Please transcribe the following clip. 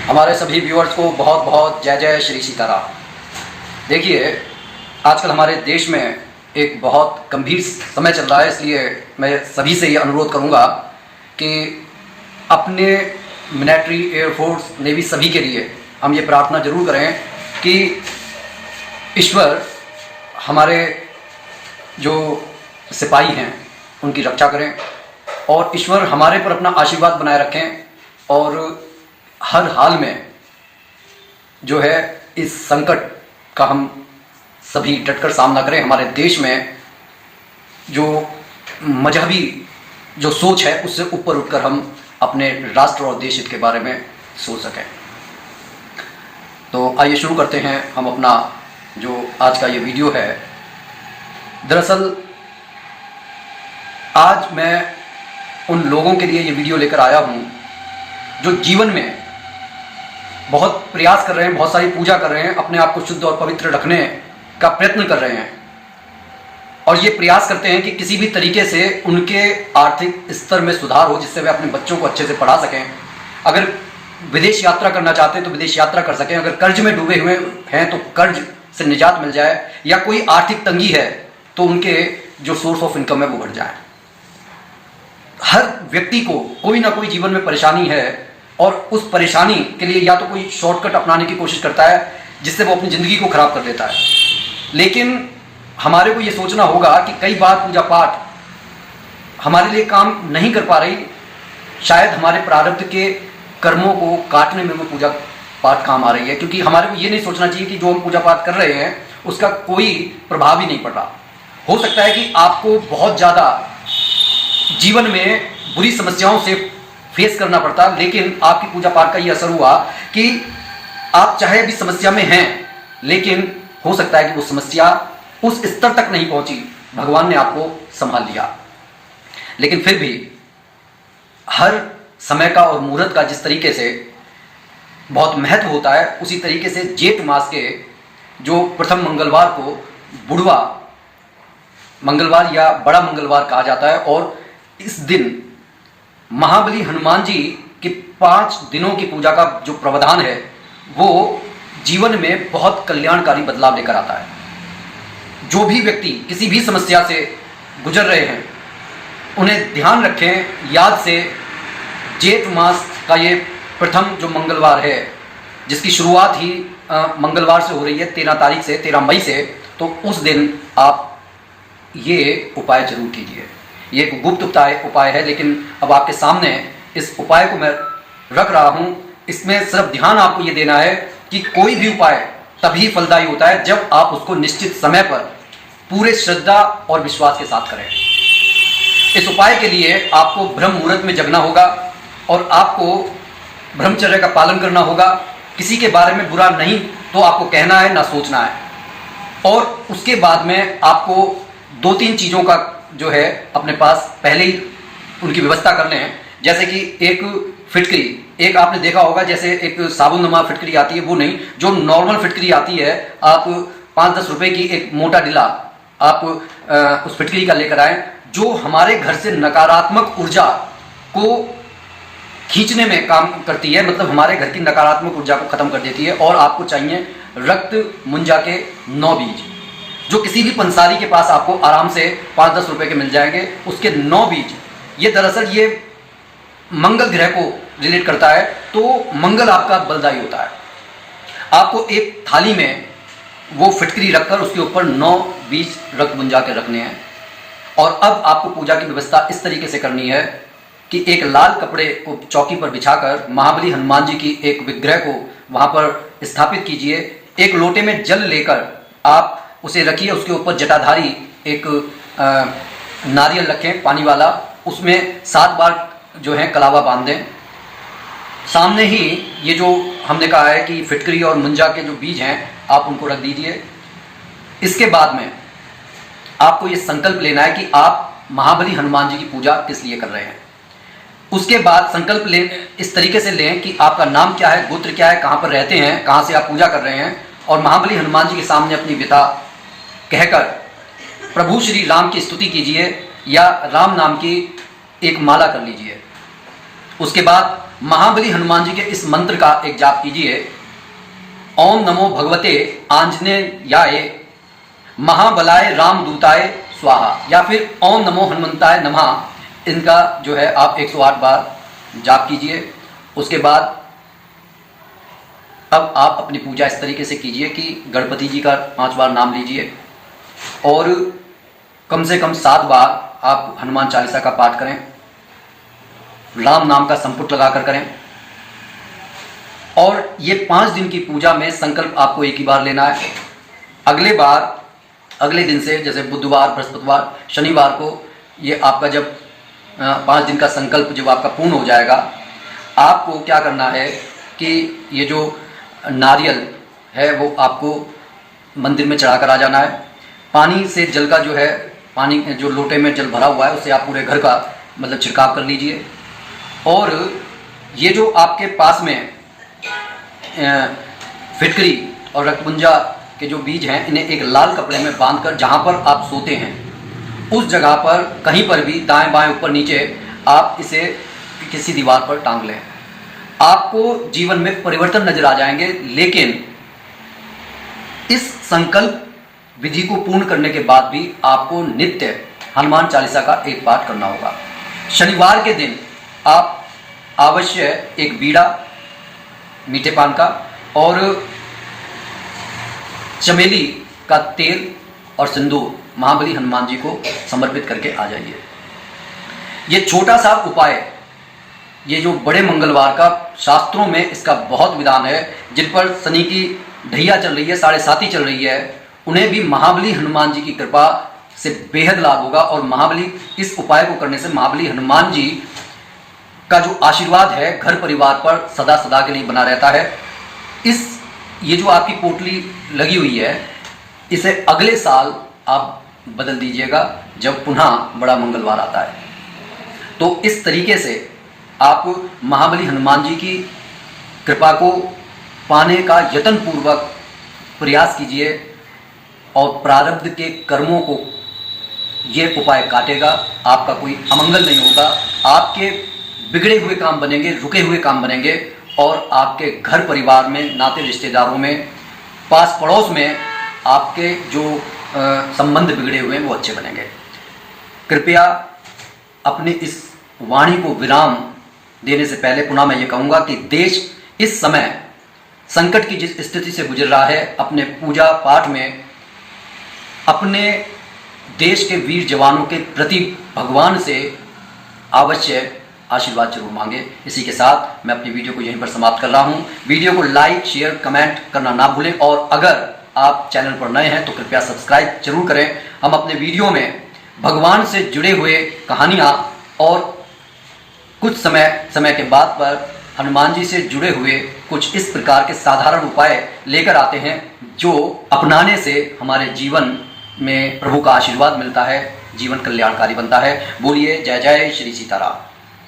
हमारे सभी व्यूअर्स को बहुत बहुत जय जय श्री सीताराम। देखिए, आजकल हमारे देश में एक बहुत गंभीर समय चल रहा है, इसलिए मैं सभी से ये अनुरोध करूंगा कि अपने मिलिट्री, एयरफोर्स, नेवी सभी के लिए हम ये प्रार्थना जरूर करें कि ईश्वर हमारे जो सिपाही हैं उनकी रक्षा करें और ईश्वर हमारे पर अपना आशीर्वाद बनाए रखें और हर हाल में जो है इस संकट का हम सभी डटकर सामना करें। हमारे देश में जो मजहबी जो सोच है उससे ऊपर उठकर हम अपने राष्ट्र और देश हित के बारे में सोच सकें। तो आइए शुरू करते हैं हम अपना जो आज का ये वीडियो है। दरअसल आज मैं उन लोगों के लिए ये वीडियो लेकर आया हूँ जो जीवन में बहुत प्रयास कर रहे हैं, बहुत सारी पूजा कर रहे हैं, अपने आप को शुद्ध और पवित्र रखने का प्रयत्न कर रहे हैं और ये प्रयास करते हैं कि किसी भी तरीके से उनके आर्थिक स्तर में सुधार हो, जिससे वे अपने बच्चों को अच्छे से पढ़ा सकें। अगर विदेश यात्रा करना चाहते हैं तो विदेश यात्रा कर सकें, अगर कर्ज में डूबे हुए हैं तो कर्ज से निजात मिल जाए, या कोई आर्थिक तंगी है तो उनके जो सोर्स ऑफ इनकम है वो बढ़ जाए। हर व्यक्ति को कोई ना कोई जीवन में परेशानी है और उस परेशानी के लिए या तो कोई शॉर्टकट अपनाने की कोशिश करता है जिससे वो अपनी ज़िंदगी को ख़राब कर देता है। लेकिन हमारे को ये सोचना होगा कि कई बार पूजा पाठ हमारे लिए काम नहीं कर पा रही, शायद हमारे प्रारब्ध के कर्मों को काटने में वो पूजा पाठ काम आ रही है, क्योंकि हमारे को ये नहीं सोचना चाहिए कि जो हम पूजा पाठ कर रहे हैं उसका कोई प्रभाव ही नहीं पड़ रहा। हो सकता है कि आपको बहुत ज़्यादा जीवन में बुरी समस्याओं से फेस करना पड़ता, लेकिन आपकी पूजा पाठ का ये असर हुआ कि आप चाहे अभी समस्या में हैं, लेकिन हो सकता है कि वो समस्या उस स्तर तक नहीं पहुंची, भगवान ने आपको संभाल लिया। लेकिन फिर भी हर समय का और मुहूर्त का जिस तरीके से बहुत महत्व होता है, उसी तरीके से जेठ मास के जो प्रथम मंगलवार को बुढ़वा मंगलवार या बड़ा मंगलवार कहा जाता है और इस दिन महाबली हनुमान जी के 5 दिनों की पूजा का जो प्रावधान है वो जीवन में बहुत कल्याणकारी बदलाव लेकर आता है। जो भी व्यक्ति किसी भी समस्या से गुजर रहे हैं उन्हें ध्यान रखें, याद से जेठ मास का ये प्रथम जो मंगलवार है जिसकी शुरुआत ही मंगलवार से हो रही है 13 तारीख से, 13 मई से, तो उस दिन आप ये उपाय जरूर कीजिए। ये एक गुप्त उपाय है, लेकिन अब आपके सामने इस उपाय को मैं रख रहा हूँ। इसमें सिर्फ ध्यान आपको ये देना है कि कोई भी उपाय तभी फलदायी होता है जब आप उसको निश्चित समय पर पूरे श्रद्धा और विश्वास के साथ करें। इस उपाय के लिए आपको ब्रह्म मुहूर्त में जगना होगा और आपको ब्रह्मचर्य का पालन करना होगा। किसी के बारे में बुरा नहीं तो आपको कहना है, ना सोचना है। और उसके बाद में आपको 2-3 चीज़ों का जो है अपने पास पहले ही उनकी व्यवस्था कर लें। जैसे कि एक फिटकरी, एक आपने देखा होगा जैसे एक साबुन फिटकरी आती है, वो नहीं, जो नॉर्मल फिटकरी आती है, आप 5-10 रुपए की एक मोटा डिला आप उस फिटकरी का लेकर आए, जो हमारे घर से नकारात्मक ऊर्जा को खींचने में काम करती है, मतलब हमारे घर की नकारात्मक ऊर्जा को खत्म कर देती है। और आपको चाहिए रक्त मुंजा के 9 बीज, जो किसी भी पंसारी के पास आपको आराम से 5-10 रुपए के मिल जाएंगे। उसके 9 बीज, ये दरअसल ये मंगल ग्रह को रिलेट करता है, तो मंगल आपका बलदायी होता है। आपको एक थाली में वो फिटकरी रखकर उसके ऊपर 9 बीज रक्त मुंजा के रखने हैं। और अब आपको पूजा की व्यवस्था इस तरीके से करनी है कि एक लाल कपड़े को चौकी पर बिछाकर महाबली हनुमान जी की एक विग्रह को वहां पर स्थापित कीजिए। एक लोटे में जल लेकर आप उसे रखिए, उसके ऊपर जटाधारी एक नारियल रखें पानी वाला, उसमें 7 बार जो है कलावा बांध दें। सामने ही ये जो हमने कहा है कि फिटकरी और मुंजा के जो बीज हैं आप उनको रख दीजिए। इसके बाद में आपको ये संकल्प लेना है कि आप महाबली हनुमान जी की पूजा किस लिए कर रहे हैं। उसके बाद संकल्प ले इस तरीके से लें कि आपका नाम क्या है, गोत्र क्या है, कहाँ पर रहते हैं, कहाँ से आप पूजा कर रहे हैं, और महाबली हनुमान जी के सामने अपनी विता कहकर प्रभु श्री राम की स्तुति कीजिए या राम नाम की एक माला कर लीजिए। उसके बाद महाबली हनुमान जी के इस मंत्र का एक जाप कीजिए, ओम नमो भगवते आंजनेयाय महाबलाय रामदूताय स्वाहा, या फिर ओम नमो हनुमंताय नमः। इनका जो है आप 108 बार जाप कीजिए। उसके बाद अब आप अपनी पूजा इस तरीके से कीजिए कि गणपति जी का 5 बार नाम लीजिए और कम से कम 7 बार आप हनुमान चालीसा का पाठ करें, राम नाम का संपुट लगाकर करें। और ये 5 दिन की पूजा में संकल्प आपको एक ही बार लेना है। अगले दिन से, जैसे बुधवार, बृहस्पतिवार, शनिवार को, ये आपका जब 5 दिन का संकल्प जब आपका पूर्ण हो जाएगा, आपको क्या करना है कि ये जो नारियल है वो आपको मंदिर में चढ़ा कर आ जाना है। पानी से जल का जो है, पानी जो लोटे में जल भरा हुआ है उससे आप पूरे घर का मतलब छिड़काव कर लीजिए। और ये जो आपके पास में फिटकरी और रक्तपुंजा के जो बीज हैं, इन्हें एक लाल कपड़े में बांधकर जहाँ पर आप सोते हैं उस जगह पर कहीं पर भी दाएं बाएं ऊपर नीचे आप इसे किसी दीवार पर टांग लें। आपको जीवन में परिवर्तन नजर आ जाएंगे। लेकिन इस संकल्प विधि को पूर्ण करने के बाद भी आपको नित्य हनुमान चालीसा का एक पाठ करना होगा। शनिवार के दिन आप अवश्य एक बीड़ा मीठे पान का और चमेली का तेल और सिंदूर महाबली हनुमान जी को समर्पित करके आ जाइए। ये छोटा सा उपाय, ये जो बड़े मंगलवार का शास्त्रों में इसका बहुत विधान है। जिन पर शनि की ढैया चल रही है, 7.5 चल रही है, उन्हें भी महाबली हनुमान जी की कृपा से बेहद लाभ होगा। और महाबली इस उपाय को करने से महाबली हनुमान जी का जो आशीर्वाद है घर परिवार पर सदा सदा के लिए बना रहता है। ये जो आपकी पोटली लगी हुई है, इसे अगले साल आप बदल दीजिएगा जब पुनः बड़ा मंगलवार आता है। तो इस तरीके से आप महाबली हनुमान जी की कृपा को पाने का यत्न पूर्वक प्रयास कीजिए और प्रारब्ध के कर्मों को ये उपाय काटेगा। आपका कोई अमंगल नहीं होगा, आपके बिगड़े हुए काम बनेंगे, रुके हुए काम बनेंगे और आपके घर परिवार में, नाते रिश्तेदारों में, पास पड़ोस में आपके जो संबंध बिगड़े हुए हैं वो अच्छे बनेंगे। कृपया अपने इस वाणी को विराम देने से पहले पुनः मैं ये कहूँगा कि देश इस समय संकट की जिस स्थिति से गुजर रहा है, अपने पूजा पाठ में अपने देश के वीर जवानों के प्रति भगवान से अवश्य आशीर्वाद जरूर मांगे। इसी के साथ मैं अपनी वीडियो को यहीं पर समाप्त कर रहा हूँ। वीडियो को लाइक, शेयर, कमेंट करना ना भूलें और अगर आप चैनल पर नए हैं तो कृपया सब्सक्राइब जरूर करें। हम अपने वीडियो में भगवान से जुड़े हुए कहानियाँ और कुछ समय के बाद पर हनुमान जी से जुड़े हुए कुछ इस प्रकार के साधारण उपाय लेकर आते हैं जो अपनाने से हमारे जीवन में प्रभु का आशीर्वाद मिलता है, जीवन कल्याणकारी बनता है। बोलिए जय जय श्री सीताराम।